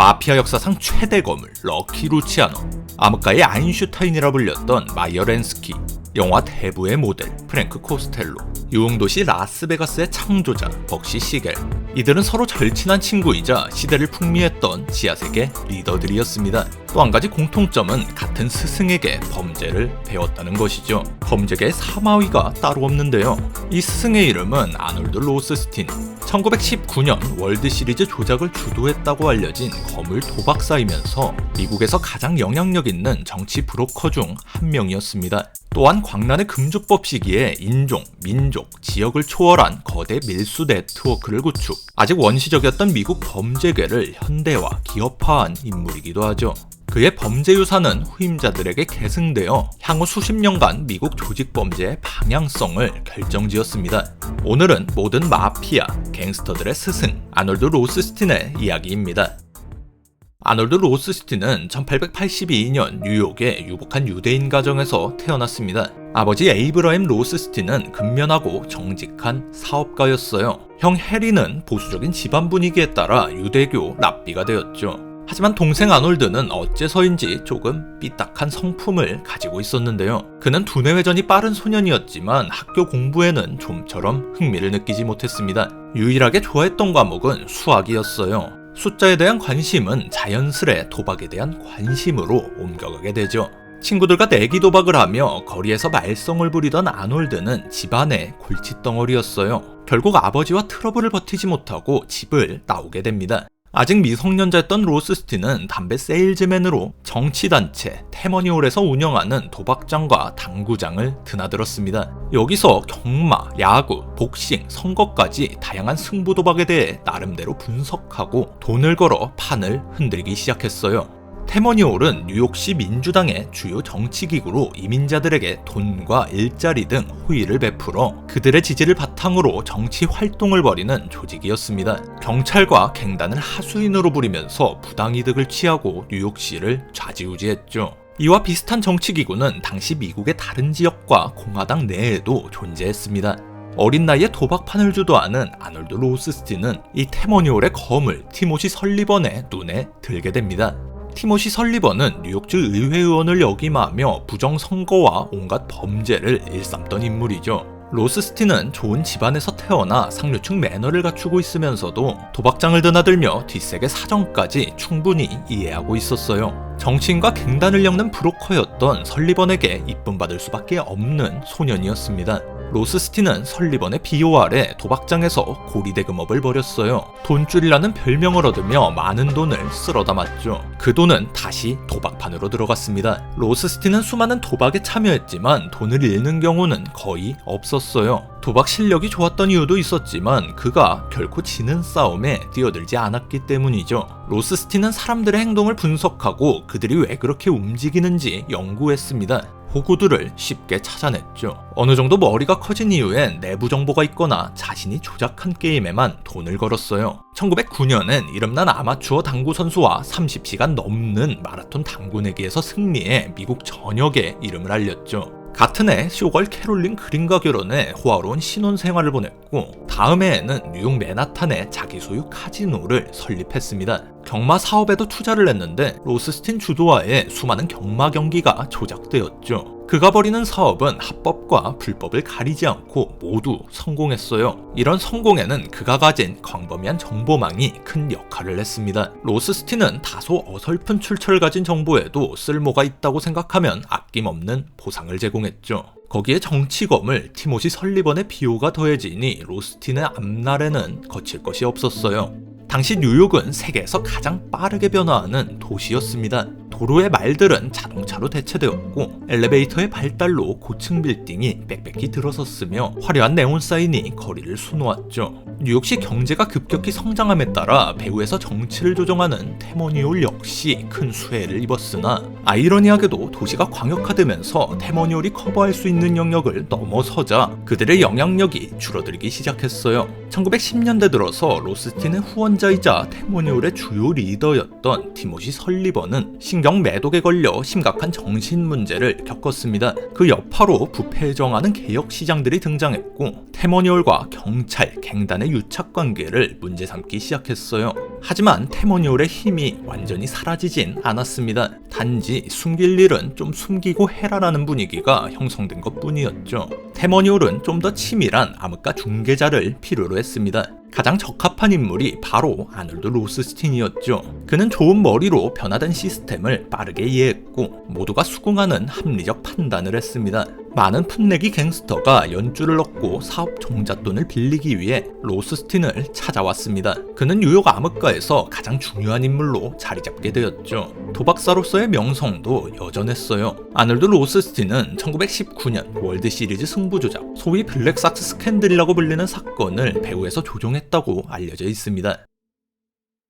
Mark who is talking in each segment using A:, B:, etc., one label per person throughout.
A: 마피아 역사상 최대 거물 럭키 루치아노, 암흑가의 아인슈타인이라 불렸던 마이어 렌스키, 영화 대부의 모델 프랭크 코스텔로, 유흥도시 라스베가스의 창조자 벅시 시겔. 이들은 서로 절친한 친구이자 시대를 풍미했던 지하세계 리더들이었습니다. 또 한 가지 공통점은 같은 스승에게 범죄를 배웠다는 것이죠. 범죄계의 사마위가 따로 없는데요. 이 스승의 이름은 아놀드 로스스틴. 1919년 월드시리즈 조작을 주도했다고 알려진 거물 도박사이면서 미국에서 가장 영향력 있는 정치 브로커 중 한 명이었습니다. 또한 광란의 금주법 시기에 인종, 민족, 지역을 초월한 거대 밀수 네트워크를 구축, 아직 원시적이었던 미국 범죄계를 현대화, 기업화한 인물이기도 하죠. 그의 범죄 유산은 후임자들에게 계승되어 향후 수십 년간 미국 조직범죄의 방향성을 결정지었습니다. 오늘은 모든 마피아, 갱스터들의 스승, 아놀드 로스스틴의 이야기입니다. 아놀드 로스스틴은 1882년 뉴욕의 유복한 유대인 가정에서 태어났습니다. 아버지 에이브러햄 로스스틴은 근면하고 정직한 사업가였어요. 형 해리는 보수적인 집안 분위기에 따라 유대교 랍비가 되었죠. 하지만 동생 아놀드는 어째서인지 조금 삐딱한 성품을 가지고 있었는데요. 그는 두뇌 회전이 빠른 소년이었지만 학교 공부에는 좀처럼 흥미를 느끼지 못했습니다. 유일하게 좋아했던 과목은 수학이었어요. 숫자에 대한 관심은 자연스레 도박에 대한 관심으로 옮겨가게 되죠. 친구들과 내기 도박을 하며 거리에서 말썽을 부리던 아놀드는 집안의 골칫덩어리였어요. 결국 아버지와 트러블을 버티지 못하고 집을 나오게 됩니다. 아직 미성년자였던 로스스틴은 담배 세일즈맨으로 정치단체 테머니홀에서 운영하는 도박장과 당구장을 드나들었습니다. 여기서 경마, 야구, 복싱, 선거까지 다양한 승부 도박에 대해 나름대로 분석하고 돈을 걸어 판을 흔들기 시작했어요. 테머니홀은 뉴욕시 민주당의 주요 정치기구로 이민자들에게 돈과 일자리 등 호의를 베풀어 그들의 지지를 바탕으로 정치 활동을 벌이는 조직이었습니다. 경찰과 갱단을 하수인으로 부리면서 부당이득을 취하고 뉴욕시를 좌지우지했죠. 이와 비슷한 정치기구는 당시 미국의 다른 지역과 공화당 내에도 존재했습니다. 어린 나이에 도박판을 주도하는 아놀드 로스스틴은 이 테머니홀의 거물 티모시 설리번의 눈에 들게 됩니다. 티모시 설리번은 뉴욕주 의회 의원을 역임하며 부정선거와 온갖 범죄를 일삼던 인물이죠. 로스스틴은 좋은 집안에서 태어나 상류층 매너를 갖추고 있으면서도 도박장을 드나들며 뒷세계 사정까지 충분히 이해하고 있었어요. 정치인과 갱단을 엮는 브로커였던 설리번에게 이쁨받을 수밖에 없는 소년이었습니다. 로스스틴은 설리번의 비호 아래 도박장에서 고리대금업을 벌였어요. 돈줄이라는 별명을 얻으며 많은 돈을 쓸어 담았죠. 그 돈은 다시 도박판으로 들어갔습니다. 로스스틴은 수많은 도박에 참여했지만 돈을 잃는 경우는 거의 없었어요. 도박 실력이 좋았던 이유도 있었지만 그가 결코 지는 싸움에 뛰어들지 않았기 때문이죠. 로스스틴은 사람들의 행동을 분석하고 그들이 왜 그렇게 움직이는지 연구했습니다. 호구들을 쉽게 찾아냈죠. 어느 정도 머리가 커진 이후엔 내부 정보가 있거나 자신이 조작한 게임에만 돈을 걸었어요. 1909년엔 이름난 아마추어 당구 선수와 30시간 넘는 마라톤 당구 내기에서 승리해 미국 전역에 이름을 알렸죠. 같은 해 쇼걸 캐롤린 그린과 결혼해 호화로운 신혼생활을 보냈고 다음 해에는 뉴욕 맨하탄에 자기 소유 카지노를 설립했습니다. 경마 사업에도 투자를 했는데 로스스틴 주도하에 수많은 경마 경기가 조작되었죠. 그가 벌이는 사업은 합법과 불법을 가리지 않고 모두 성공했어요. 이런 성공에는 그가 가진 광범위한 정보망이 큰 역할을 했습니다. 로스스틴은 다소 어설픈 출처를 가진 정보에도 쓸모가 있다고 생각하면 아낌없는 보상을 제공했죠. 거기에 정치검을 티모시 설리번의 비호가 더해지니 로스틴의 앞날에는 거칠 것이 없었어요. 당시 뉴욕은 세계에서 가장 빠르게 변화하는 도시였습니다. 도로의 말들은 자동차로 대체되었고 엘리베이터의 발달로 고층 빌딩이 빽빽히 들어섰으며 화려한 네온 사인이 거리를 수놓았죠. 뉴욕시 경제가 급격히 성장함에 따라 배후에서 정치를 조정하는 테머니홀 역시 큰 수혜를 입었으나 아이러니하게도 도시가 광역화되면서 테머니홀이 커버할 수 있는 영역을 넘어서자 그들의 영향력이 줄어들기 시작했어요. 1910년대 들어서 로스틴의 후원자이자 테모니올의 주요 리더였던 티모시 설리번은 신경 매독에 걸려 심각한 정신 문제를 겪었습니다. 그 여파로 부패정하는 개혁 시장들이 등장했고 테모니올과 경찰, 갱단의 유착 관계를 문제 삼기 시작했어요. 하지만 테모니올의 힘이 완전히 사라지진 않았습니다. 단지 숨길 일은 좀 숨기고 해라라는 분위기가 형성된 것뿐이었죠. 테모니올은 좀 더 치밀한 암흑가 중개자를 필요로 했습니다. 가장 적합한 인물이 바로 아놀드 로스스틴이었죠. 그는 좋은 머리로 변화된 시스템을 빠르게 이해했고 모두가 수긍하는 합리적 판단을 했습니다. 많은 풋내기 갱스터가 연줄을 얻고 사업 종잣돈을 빌리기 위해 로스스틴을 찾아왔습니다. 그는 뉴욕 암흑가에서 가장 중요한 인물로 자리 잡게 되었죠. 도박사로서의 명성도 여전했어요. 아놀드 로스스틴은 1919년 월드 시리즈 승부조작, 소위 블랙삭스 스캔들이라고 불리는 사건을 배후에서 조종했다고 알려져 있습니다.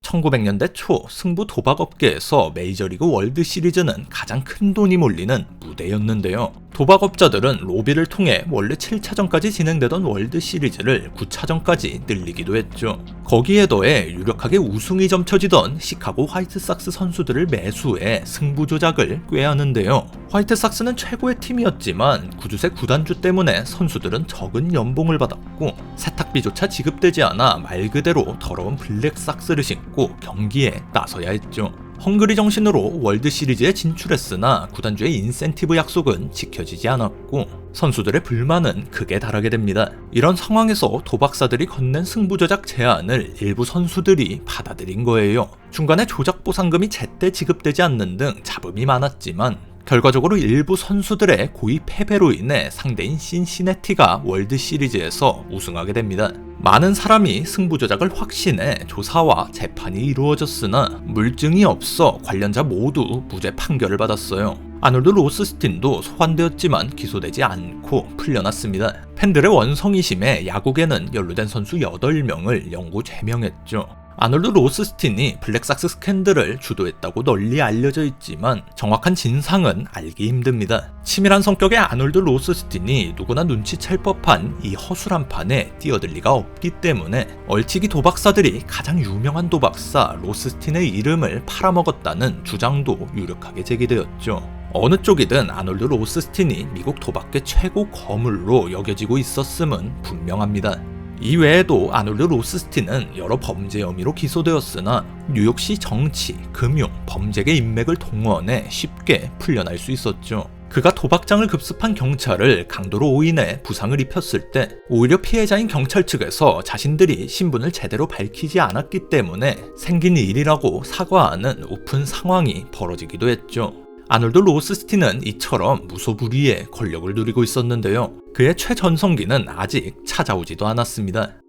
A: 1900년대 초 승부 도박업계에서 메이저리그 월드 시리즈는 가장 큰 돈이 몰리는 무대였는데요. 도박업자들은 로비를 통해 원래 7차전까지 진행되던 월드 시리즈를 9차전까지 늘리기도 했죠. 거기에 더해 유력하게 우승이 점쳐지던 시카고 화이트삭스 선수들을 매수해 승부 조작을 꾀하는데요. 화이트삭스는 최고의 팀이었지만 구두쇠 구단주 때문에 선수들은 적은 연봉을 받았고 세탁비조차 지급되지 않아 말 그대로 더러운 블랙삭스를 신고 경기에 나서야 했죠. 헝그리 정신으로 월드 시리즈에 진출했으나 구단주의 인센티브 약속은 지켜지지 않았고 선수들의 불만은 극에 달하게 됩니다. 이런 상황에서 도박사들이 건넨 승부조작 제안을 일부 선수들이 받아들인 거예요. 중간에 조작 보상금이 제때 지급되지 않는 등 잡음이 많았지만 결과적으로 일부 선수들의 고의 패배로 인해 상대인 신시내티가 월드 시리즈에서 우승하게 됩니다. 많은 사람이 승부 조작을 확신해 조사와 재판이 이루어졌으나 물증이 없어 관련자 모두 무죄 판결을 받았어요. 아놀드 로스스틴도 소환되었지만 기소되지 않고 풀려났습니다. 팬들의 원성이심에 야구계는 연루된 선수 8명을 영구 제명했죠. 아놀드 로스스틴이 블랙삭스 스캔들을 주도했다고 널리 알려져 있지만 정확한 진상은 알기 힘듭니다. 치밀한 성격의 아놀드 로스스틴이 누구나 눈치챌 법한 이 허술한 판에 뛰어들 리가 없기 때문에 얼치기 도박사들이 가장 유명한 도박사 로스스틴의 이름을 팔아먹었다는 주장도 유력하게 제기되었죠. 어느 쪽이든 아놀드 로스스틴이 미국 도박계 최고 거물로 여겨지고 있었음은 분명합니다. 이외에도 아놀드 로스스틴은 여러 범죄 혐의로 기소되었으나 뉴욕시 정치, 금융, 범죄계 인맥을 동원해 쉽게 풀려날 수 있었죠. 그가 도박장을 급습한 경찰을 강도로 오인해 부상을 입혔을 때 오히려 피해자인 경찰 측에서 자신들이 신분을 제대로 밝히지 않았기 때문에 생긴 일이라고 사과하는 우픈 상황이 벌어지기도 했죠. 아놀드 로스스틴은 이처럼 무소불위의 권력을 누리고 있었는데요. 그의 최전성기는 아직 찾아오지도 않았습니다.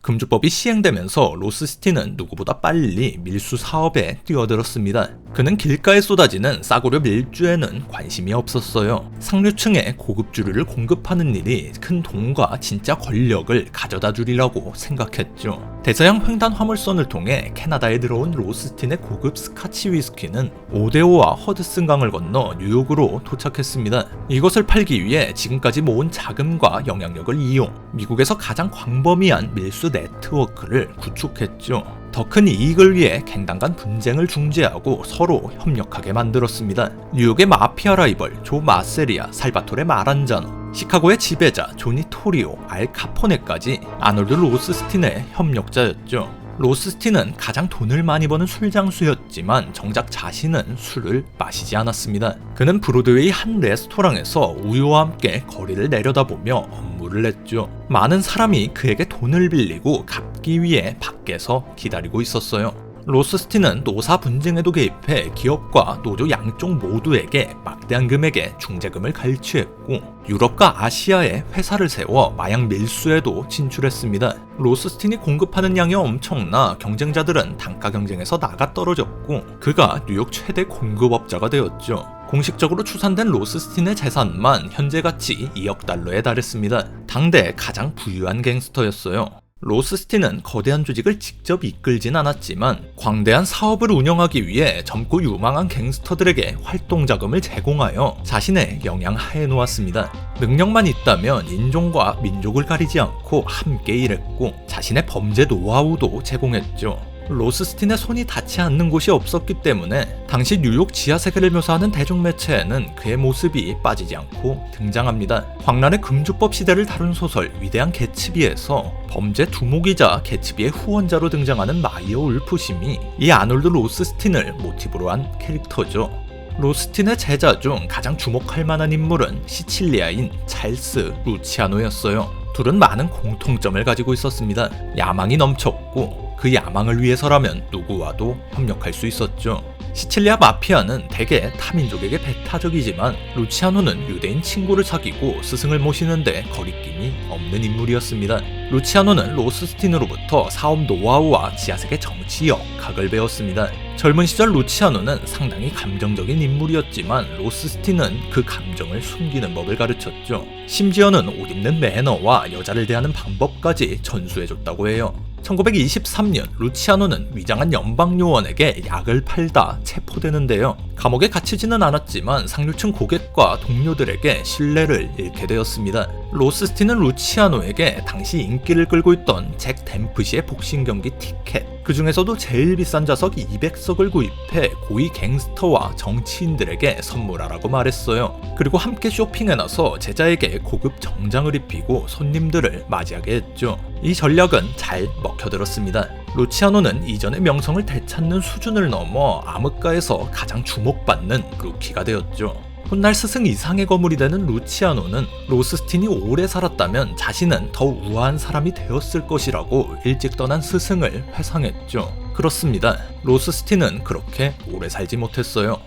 A: 금주법이 시행되면서 로스스틴은 누구보다 빨리 밀수 사업에 뛰어들었습니다. 그는 길가에 쏟아지는 싸구려 밀주에는 관심이 없었어요. 상류층에 고급주류를 공급하는 일이 큰 돈과 진짜 권력을 가져다 주리라고 생각했죠. 대서양 횡단 화물선을 통해 캐나다에 들어온 로스틴의 고급 스카치 위스키는 오데오와 허드슨강을 건너 뉴욕으로 도착했습니다. 이것을 팔기 위해 지금까지 모은 자금과 영향력을 이용 미국에서 가장 광범위한 밀수 네트워크를 구축했죠. 더 큰 이익을 위해 갱단 간 분쟁을 중재하고 서로 협력하게 만들었습니다. 뉴욕의 마피아 라이벌 조 마세리아, 살바토레 마란자노, 시카고의 지배자 조니 토리오, 알 카포네까지 아놀드 로스스틴의 협력자였죠. 로스스틴은 가장 돈을 많이 버는 술장수였지만 정작 자신은 술을 마시지 않았습니다. 그는 브로드웨이 한 레스토랑에서 우유와 함께 거리를 내려다보며 업무를 했죠. 많은 사람이 그에게 돈을 빌리고 갚기 위해 밖에서 기다리고 있었어요. 로스스틴은 노사 분쟁에도 개입해 기업과 노조 양쪽 모두에게 막대한 금액의 중재금을 갈취했고 유럽과 아시아에 회사를 세워 마약 밀수에도 진출했습니다. 로스스틴이 공급하는 양이 엄청나 경쟁자들은 단가 경쟁에서 나가 떨어졌고 그가 뉴욕 최대 공급업자가 되었죠. 공식적으로 추산된 로스스틴의 재산만 현재 가치 2억 달러에 달했습니다. 당대 가장 부유한 갱스터였어요. 로스스틴은 거대한 조직을 직접 이끌진 않았지만 광대한 사업을 운영하기 위해 젊고 유망한 갱스터들에게 활동 자금을 제공하여 자신의 영향하에 놓았습니다. 능력만 있다면 인종과 민족을 가리지 않고 함께 일했고 자신의 범죄 노하우도 제공했죠. 로스스틴의 손이 닿지 않는 곳이 없었기 때문에 당시 뉴욕 지하세계를 묘사하는 대중매체에는 그의 모습이 빠지지 않고 등장합니다. 광란의 금주법 시대를 다룬 소설 위대한 개츠비에서 범죄 두목이자 개츠비의 후원자로 등장하는 마이어 울프심이 이 아놀드 로스스틴을 모티브로 한 캐릭터죠. 로스틴의 제자 중 가장 주목할 만한 인물은 시칠리아인 찰스 루치아노였어요. 둘은 많은 공통점을 가지고 있었습니다. 야망이 넘쳤고 그 야망을 위해서라면 누구와도 협력할 수 있었죠. 시칠리아 마피아는 대개 타민족에게 배타적이지만 루치아노는 유대인 친구를 사귀고 스승을 모시는데 거리낌이 없는 인물이었습니다. 루치아노는 로스스틴으로부터 사업 노하우와 지하세계 정치 역학을 배웠습니다. 젊은 시절 루치아노는 상당히 감정적인 인물이었지만 로스스틴은 그 감정을 숨기는 법을 가르쳤죠. 심지어는 옷 입는 매너와 여자를 대하는 방법까지 전수해줬다고 해요. 1923년 루치아노는 위장한 연방요원에게 약을 팔다 체포되는데요. 감옥에 갇히지는 않았지만 상류층 고객과 동료들에게 신뢰를 잃게 되었습니다. 로스스틴은 루치아노에게 당시 인기를 끌고 있던 잭 댐프시의 복싱 경기 티켓, 그 중에서도 제일 비싼 좌석 200석을 구입해 고위 갱스터와 정치인들에게 선물하라고 말했어요. 그리고 함께 쇼핑에 나서 제자에게 고급 정장을 입히고 손님들을 맞이하게 했죠. 이 전략은 잘 먹혀들었습니다. 루치아노는 이전의 명성을 되찾는 수준을 넘어 암흑가에서 가장 주목받는 루키가 되었죠. 훗날 스승 이상의 거물이 되는 루치아노는 로스스틴이 오래 살았다면 자신은 더 우아한 사람이 되었을 것이라고 일찍 떠난 스승을 회상했죠. 그렇습니다. 로스스틴은 그렇게 오래 살지 못했어요.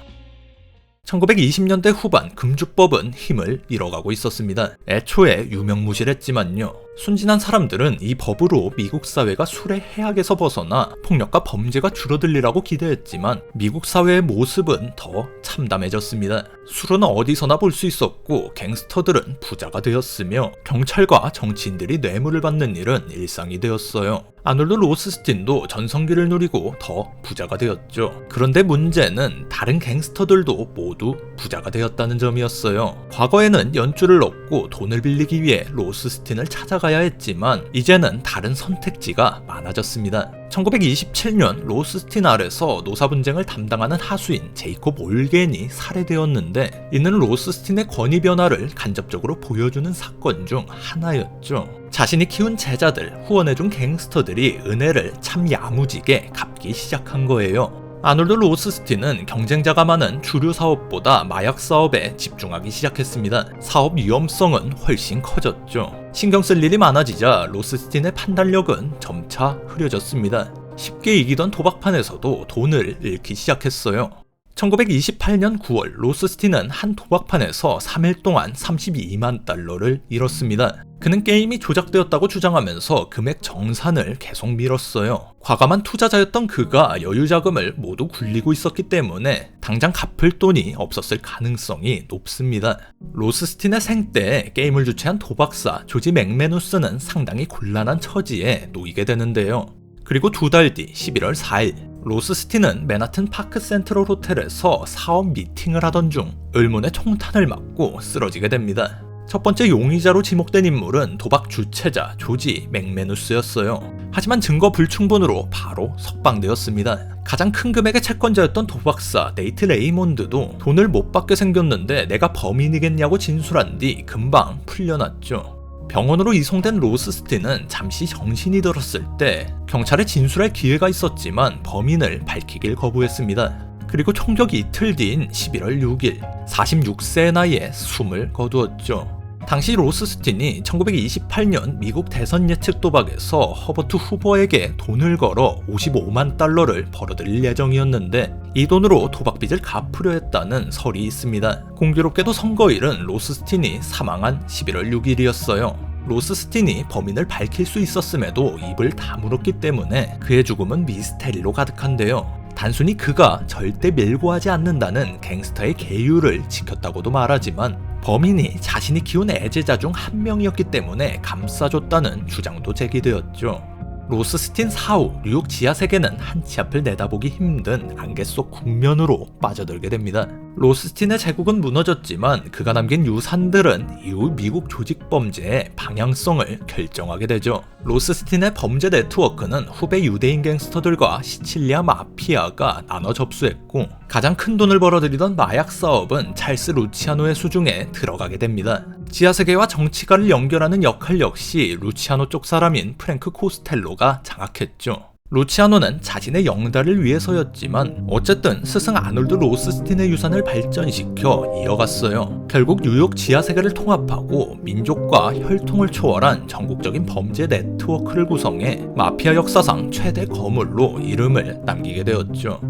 A: 1920년대 후반 금주법은 힘을 잃어가고 있었습니다. 애초에 유명무실했지만요. 순진한 사람들은 이 법으로 미국 사회가 술의 해악에서 벗어나 폭력과 범죄가 줄어들리라고 기대했지만 미국 사회의 모습은 더 참담해졌습니다. 술은 어디서나 볼 수 있었고 갱스터들은 부자가 되었으며 경찰과 정치인들이 뇌물을 받는 일은 일상이 되었어요. 아놀드 로스스틴도 전성기를 누리고 더 부자가 되었죠. 그런데 문제는 다른 갱스터들도 모두 부자가 되었다는 점이었어요. 과거에는 연줄을 얻고 돈을 빌리기 위해 로스스틴을 찾아가야 했지만 이제는 다른 선택지가 많아졌습니다. 1927년 로스스틴 아래서 노사 분쟁을 담당하는 하수인 제이콥 올겐이 살해되었는데 이는 로스스틴의 권위 변화를 간접적으로 보여주는 사건 중 하나였죠. 자신이 키운 제자들, 후원해준 갱스터들이 은혜를 참 야무지게 갚기 시작한 거예요. 아놀드 로스스틴은 경쟁자가 많은 주류 사업보다 마약 사업에 집중하기 시작했습니다. 사업 위험성은 훨씬 커졌죠. 신경 쓸 일이 많아지자 로스스틴의 판단력은 점차 흐려졌습니다. 쉽게 이기던 도박판에서도 돈을 잃기 시작했어요. 1928년 9월 로스스틴은 한 도박판에서 3일 동안 32만 달러를 잃었습니다. 그는 게임이 조작되었다고 주장하면서 금액 정산을 계속 미뤘어요. 과감한 투자자였던 그가 여유자금을 모두 굴리고 있었기 때문에 당장 갚을 돈이 없었을 가능성이 높습니다. 로스스틴의 생때 게임을 주최한 도박사 조지 맥메누스는 상당히 곤란한 처지에 놓이게 되는데요. 그리고 2달 뒤 11월 4일 로스스틴은 맨하튼 파크 센트럴 호텔에서 사업 미팅을 하던 중 을문에 총탄을 맞고 쓰러지게 됩니다. 첫 번째 용의자로 지목된 인물은 도박 주최자 조지 맥메누스였어요. 하지만 증거 불충분으로 바로 석방되었습니다. 가장 큰 금액의 채권자였던 도박사 네이트 레이몬드도 돈을 못 받게 생겼는데 내가 범인이겠냐고 진술한 뒤 금방 풀려났죠. 병원으로 이송된 로스스틴은 잠시 정신이 들었을 때 경찰에 진술할 기회가 있었지만 범인을 밝히길 거부했습니다. 그리고 총격 이틀 뒤인 11월 6일 46세의 나이에 숨을 거두었죠. 당시 로스스틴이 1928년 미국 대선 예측 도박에서 허버트 후보에게 돈을 걸어 55만 달러를 벌어들일 예정이었는데 이 돈으로 도박빚을 갚으려 했다는 설이 있습니다. 공교롭게도 선거일은 로스스틴이 사망한 11월 6일이었어요. 로스스틴이 범인을 밝힐 수 있었음에도 입을 다물었기 때문에 그의 죽음은 미스테리로 가득한데요. 단순히 그가 절대 밀고 하지 않는다는 갱스터의 계율을 지켰다고도 말하지만 범인이 자신이 키운 애제자 중 한 명이었기 때문에 감싸줬다는 주장도 제기되었죠. 로스스틴 사후 뉴욕 지하 세계는 한치 앞을 내다보기 힘든 안개 속 국면으로 빠져들게 됩니다. 로스틴의 제국은 무너졌지만 그가 남긴 유산들은 이후 미국 조직 범죄의 방향성을 결정하게 되죠. 로스스틴의 범죄 네트워크는 후배 유대인 갱스터들과 시칠리아 마피아가 나눠 접수했고 가장 큰 돈을 벌어들이던 마약 사업은 찰스 루치아노의 수중에 들어가게 됩니다. 지하세계와 정치가를 연결하는 역할 역시 루치아노 쪽 사람인 프랭크 코스텔로가 장악했죠. 루치아노는 자신의 영달을 위해서였지만 어쨌든 스승 아놀드 로스스틴의 유산을 발전시켜 이어갔어요. 결국 뉴욕 지하세계를 통합하고 민족과 혈통을 초월한 전국적인 범죄 네트워크를 구성해 마피아 역사상 최대 거물로 이름을 남기게 되었죠.